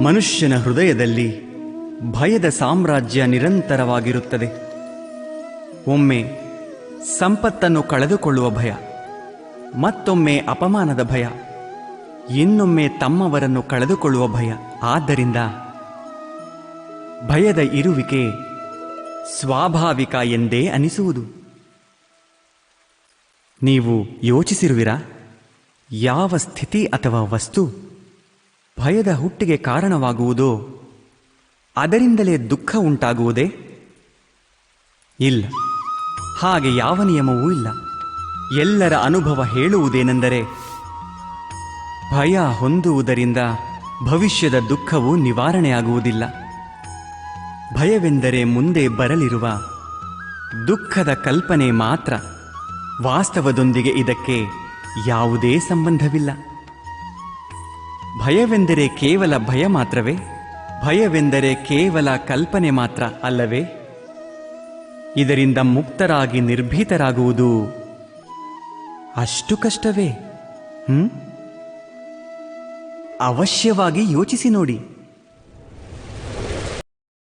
ಮನುಷ್ಯನ ಹೃದಯದಲ್ಲಿ ಭಯದ ಸಾಮ್ರಾಜ್ಯ ನಿರಂತರವಾಗಿರುತ್ತದೆ. ಒಮ್ಮೆ ಸಂಪತ್ತನ್ನು ಕಳೆದುಕೊಳ್ಳುವ ಭಯ, ಮತ್ತೊಮ್ಮೆ ಅಪಮಾನದ ಭಯ, ಇನ್ನೊಮ್ಮೆ ತಮ್ಮವರನ್ನು ಕಳೆದುಕೊಳ್ಳುವ ಭಯ. ಆದ್ದರಿಂದ ಭಯದ ಇರುವಿಕೆ ಸ್ವಾಭಾವಿಕ ಎಂದೇ ಅನಿಸುವುದು. ನೀವು ಯೋಚಿಸಿರುವಿರಾ, ಯಾವ ಸ್ಥಿತಿ ಅಥವಾ ವಸ್ತು ಭಯದ ಹುಟ್ಟಿಗೆ ಕಾರಣವಾಗುವುದೋ ಅದರಿಂದಲೇ ದುಃಖ ಉಂಟಾಗುವುದೇ? ಇಲ್ಲ, ಹಾಗೆ ಯಾವ ನಿಯಮವೂ ಇಲ್ಲ. ಎಲ್ಲರ ಅನುಭವ ಹೇಳುವುದೇನೆಂದರೆ, ಭಯ ಹೊಂದುವುದರಿಂದ ಭವಿಷ್ಯದ ದುಃಖವು ನಿವಾರಣೆಯಾಗುವುದಿಲ್ಲ. ಭಯವೆಂದರೆ ಮುಂದೆ ಬರಲಿರುವ ದುಃಖದ ಕಲ್ಪನೆ ಮಾತ್ರ. ವಾಸ್ತವದೊಂದಿಗೆ ಇದಕ್ಕೆ ಯಾವುದೇ ಸಂಬಂಧವಿಲ್ಲ. ಭಯವೆಂದರೆ ಕೇವಲ ಭಯ ಮಾತ್ರವೇ? ಭಯವೆಂದರೆ ಕೇವಲ ಕಲ್ಪನೆ ಮಾತ್ರ ಅಲ್ಲವೇ? ಇದರಿಂದ ಮುಕ್ತರಾಗಿ ನಿರ್ಭೀತರಾಗುವುದು ಅಷ್ಟು ಕಷ್ಟವೇ? ಅವಶ್ಯವಾಗಿ ಯೋಚಿಸಿ ನೋಡಿ.